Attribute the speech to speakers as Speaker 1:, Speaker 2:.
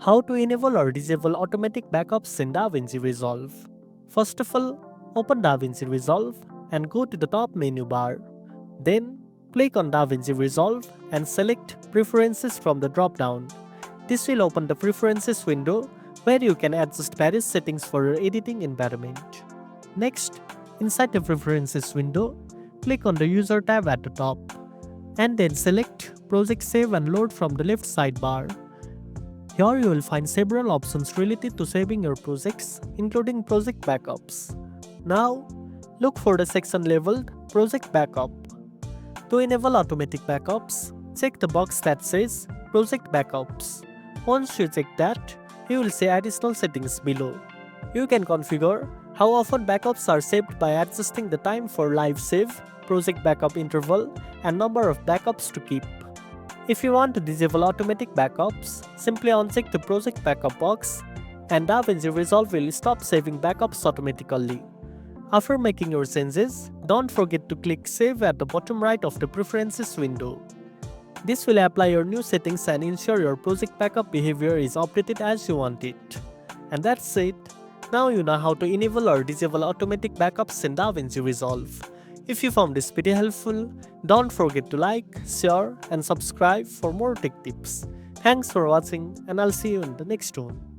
Speaker 1: How to enable or disable automatic backups in DaVinci Resolve. First of all, open DaVinci Resolve and go to the top menu bar. Then, click on DaVinci Resolve and select Preferences from the drop-down. This will open the Preferences window where you can adjust various settings for your editing environment. Next, inside the Preferences window, click on the User tab at the top, and then select Project Save and Load from the left sidebar. Here you will find several options related to saving your projects, including project backups. Now, look for the section labeled Project Backup. To enable automatic backups, check the box that says Project Backups. Once you check that, you will see additional settings below. You can configure how often backups are saved by adjusting the time for live save, project backup interval, and number of backups to keep. If you want to disable automatic backups, simply uncheck the project backup box and DaVinci Resolve will stop saving backups automatically. After making your changes, don't forget to click Save at the bottom right of the Preferences window. This will apply your new settings and ensure your project backup behavior is updated as you want it. And that's it. Now you know how to enable or disable automatic backups in DaVinci Resolve. If you found this video helpful, don't forget to like, share, and subscribe for more tech tips. Thanks for watching, and I'll see you in the next one.